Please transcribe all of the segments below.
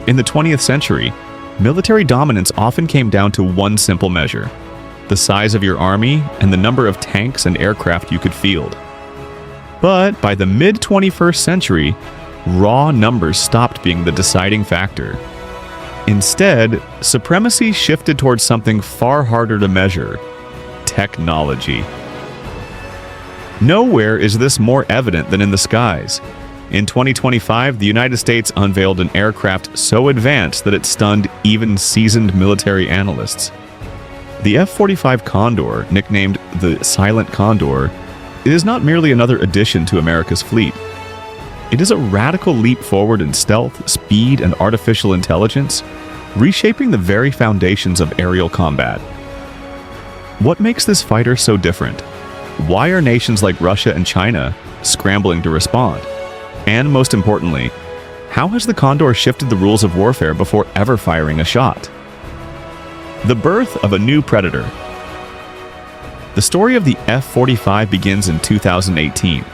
In the 20th century, military dominance often came down to one simple measure: the size of your army and the number of tanks and aircraft you could field. But by the mid-21st century, raw numbers stopped being the deciding factor. Instead, supremacy shifted towards something far harder to measure: technology. Nowhere is this more evident than in the skies. In 2025, the United States unveiled an aircraft so advanced that it stunned even seasoned military analysts. The F-45 Condor, nicknamed the Silent Condor, is not merely another addition to America's fleet. It is a radical leap forward in stealth, speed, and artificial intelligence, reshaping the very foundations of aerial combat. What makes this fighter so different? Why are nations like Russia and China scrambling to respond? And most importantly, how has the Condor shifted the rules of warfare before ever firing a shot? The birth of a new predator. The story of the F-45 begins in 2018.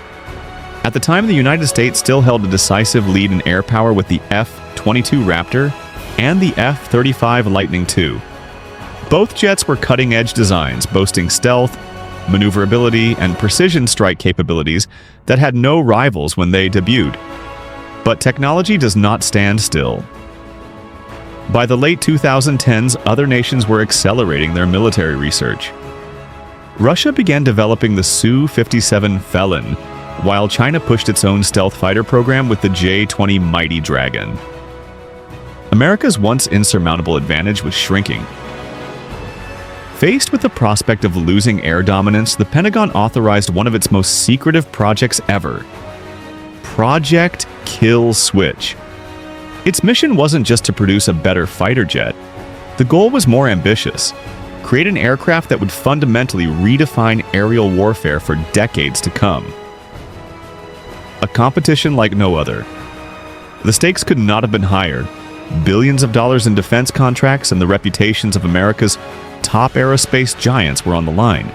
At the time, the United States still held a decisive lead in air power with the F-22 Raptor and the F-35 Lightning II. Both jets were cutting-edge designs, boasting stealth, maneuverability, and precision strike capabilities that had no rivals when they debuted. But technology does not stand still. By the late 2010s, other nations were accelerating their military research. Russia began developing the Su-57 Felon, while China pushed its own stealth fighter program with the J-20 Mighty Dragon. America's once insurmountable advantage was shrinking. Faced with the prospect of losing air dominance, the Pentagon authorized one of its most secretive projects ever: Project Kill Switch. Its mission wasn't just to produce a better fighter jet. The goal was more ambitious: create an aircraft that would fundamentally redefine aerial warfare for decades to come. A competition like no other. The stakes could not have been higher. Billions of dollars in defense contracts and the reputations of America's top aerospace giants were on the line.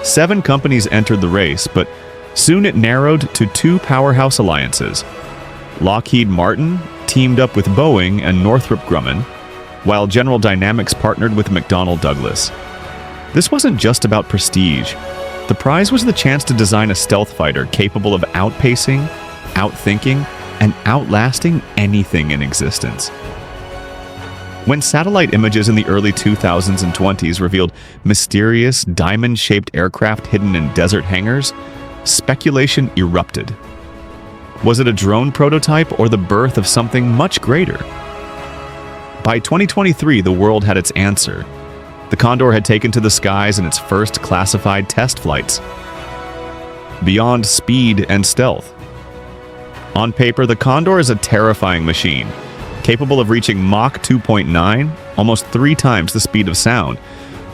7 companies entered the race, but soon it narrowed to 2 powerhouse alliances. Lockheed Martin teamed up with Boeing and Northrop Grumman, while General Dynamics partnered with McDonnell Douglas. This wasn't just about prestige. The prize was the chance to design a stealth fighter capable of outpacing, outthinking, and outlasting anything in existence. When satellite images in the early 2000s and 20s revealed mysterious, diamond-shaped aircraft hidden in desert hangars, speculation erupted. Was it a drone prototype or the birth of something much greater? By 2023, the world had its answer. The Condor had taken to the skies in its first classified test flights. Beyond speed and stealth. On paper, the Condor is a terrifying machine, capable of reaching Mach 2.9, almost 3 times the speed of sound,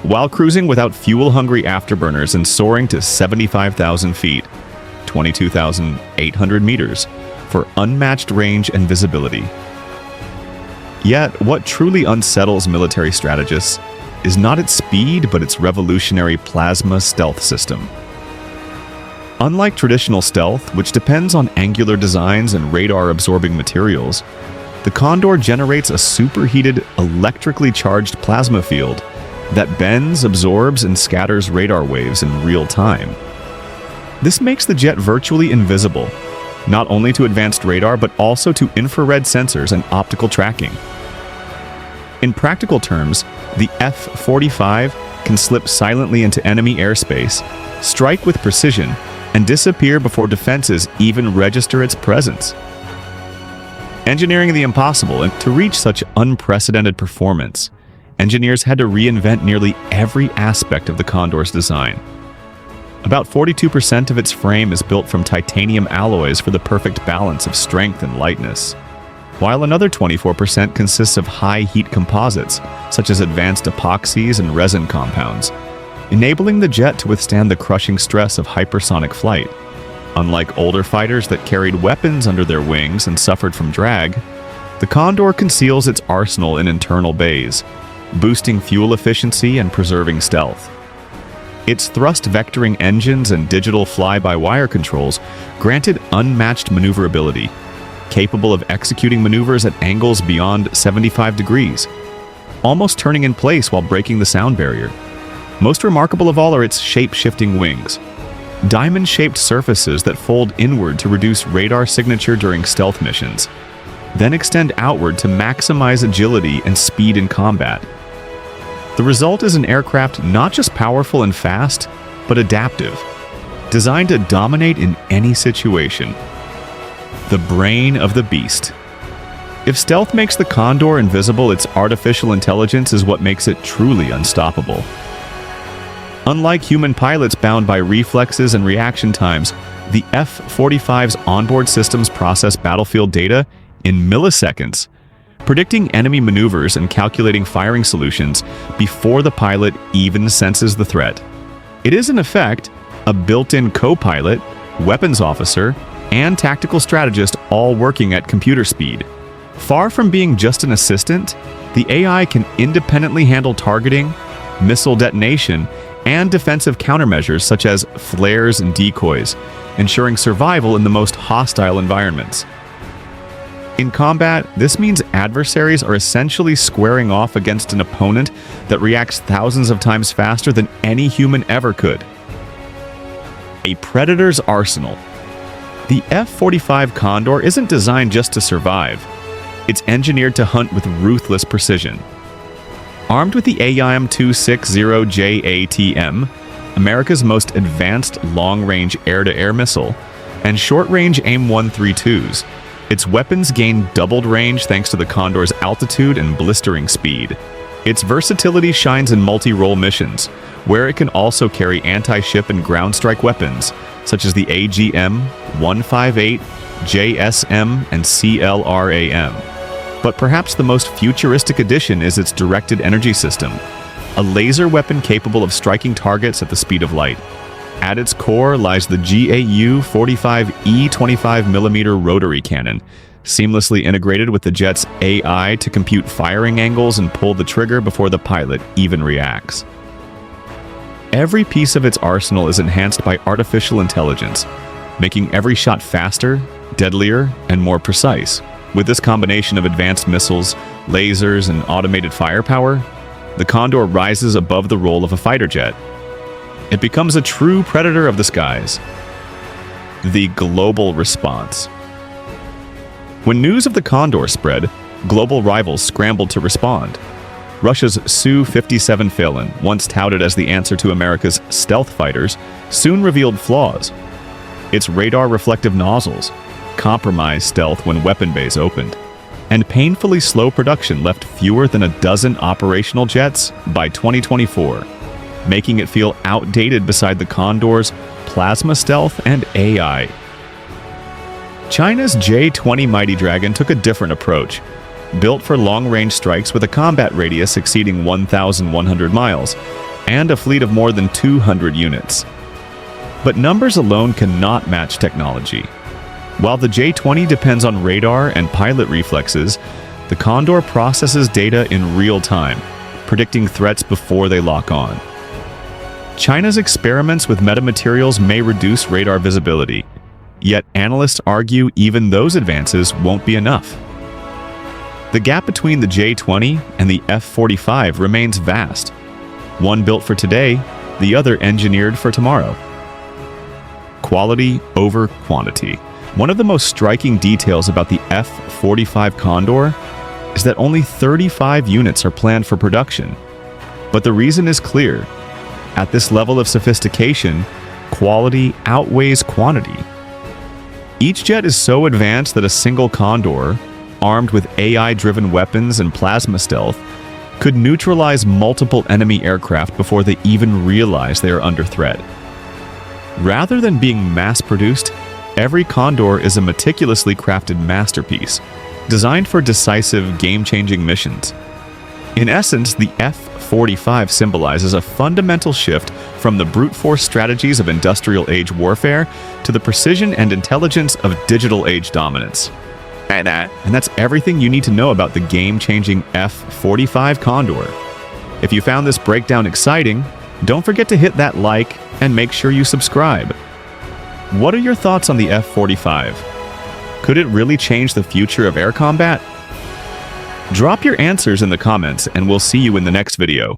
while cruising without fuel-hungry afterburners and soaring to 75,000 feet, 22,800 meters, for unmatched range and visibility. Yet, what truly unsettles military strategists is not its speed, but its revolutionary plasma stealth system. Unlike traditional stealth, which depends on angular designs and radar-absorbing materials, the Condor generates a superheated, electrically charged plasma field that bends, absorbs, and scatters radar waves in real time. This makes the jet virtually invisible, not only to advanced radar, but also to infrared sensors and optical tracking. In practical terms, the F-45 can slip silently into enemy airspace, strike with precision, and disappear before defenses even register its presence. Engineering the impossible, and to reach such unprecedented performance, engineers had to reinvent nearly every aspect of the Condor's design. About 42% of its frame is built from titanium alloys for the perfect balance of strength and lightness, while another 24% consists of high-heat composites, such as advanced epoxies and resin compounds, enabling the jet to withstand the crushing stress of hypersonic flight. Unlike older fighters that carried weapons under their wings and suffered from drag, the Condor conceals its arsenal in internal bays, boosting fuel efficiency and preserving stealth. Its thrust vectoring engines and digital fly-by-wire controls granted unmatched maneuverability, capable of executing maneuvers at angles beyond 75 degrees, almost turning in place while breaking the sound barrier. Most remarkable of all are its shape-shifting wings, diamond-shaped surfaces that fold inward to reduce radar signature during stealth missions, then extend outward to maximize agility and speed in combat. The result is an aircraft not just powerful and fast, but adaptive, designed to dominate in any situation. The brain of the beast. If stealth makes the Condor invisible, its artificial intelligence is what makes it truly unstoppable. Unlike human pilots bound by reflexes and reaction times, the F-45's onboard systems process battlefield data in milliseconds, predicting enemy maneuvers and calculating firing solutions before the pilot even senses the threat. It is, in effect, a built-in co-pilot, weapons officer, and tactical strategist all working at computer speed. Far from being just an assistant, the AI can independently handle targeting, missile detonation, and defensive countermeasures such as flares and decoys, ensuring survival in the most hostile environments. In combat, this means adversaries are essentially squaring off against an opponent that reacts thousands of times faster than any human ever could. A predator's arsenal. The F-45 Condor isn't designed just to survive. It's engineered to hunt with ruthless precision. Armed with the AIM-260JATM, America's most advanced long-range air-to-air missile, and short-range AIM-132s, its weapons gain doubled range thanks to the Condor's altitude and blistering speed. Its versatility shines in multi-role missions, where it can also carry anti-ship and ground strike weapons, such as the AGM-158, JSM, and CLRAM. But perhaps the most futuristic addition is its directed energy system, a laser weapon capable of striking targets at the speed of light. At its core lies the GAU-45E 25mm rotary cannon, seamlessly integrated with the jet's AI to compute firing angles and pull the trigger before the pilot even reacts. Every piece of its arsenal is enhanced by artificial intelligence, making every shot faster, deadlier, and more precise. With this combination of advanced missiles, lasers, and automated firepower, the Condor rises above the role of a fighter jet. It becomes a true predator of the skies. The global response. When news of the Condor spread, global rivals scrambled to respond. Russia's Su-57 Phelan, once touted as the answer to America's stealth fighters, soon revealed flaws. Its radar-reflective nozzles compromised stealth when weapon bays opened, and painfully slow production left fewer than a dozen operational jets by 2024. Making it feel outdated beside the Condor's plasma stealth and AI. China's J-20 Mighty Dragon took a different approach, built for long-range strikes with a combat radius exceeding 1,100 miles, and a fleet of more than 200 units. But numbers alone cannot match technology. While the J-20 depends on radar and pilot reflexes, the Condor processes data in real time, predicting threats before they lock on. China's experiments with metamaterials may reduce radar visibility, yet analysts argue even those advances won't be enough. The gap between the J-20 and the F-45 remains vast, one built for today, the other engineered for tomorrow. Quality over quantity. One of the most striking details about the F-45 Condor is that only 35 units are planned for production. But the reason is clear. At this level of sophistication, quality outweighs quantity. Each jet is so advanced that a single Condor, armed with AI-driven weapons and plasma stealth, could neutralize multiple enemy aircraft before they even realize they are under threat. Rather than being mass-produced, every Condor is a meticulously crafted masterpiece, designed for decisive, game-changing missions. In essence, the F-45 symbolizes a fundamental shift from the brute force strategies of industrial age warfare to the precision and intelligence of digital age dominance. And that's everything you need to know about the game-changing F-45 Condor. If you found this breakdown exciting, don't forget to hit that like and make sure you subscribe. What are your thoughts on the F-45? Could it really change the future of air combat? Drop your answers in the comments and we'll see you in the next video.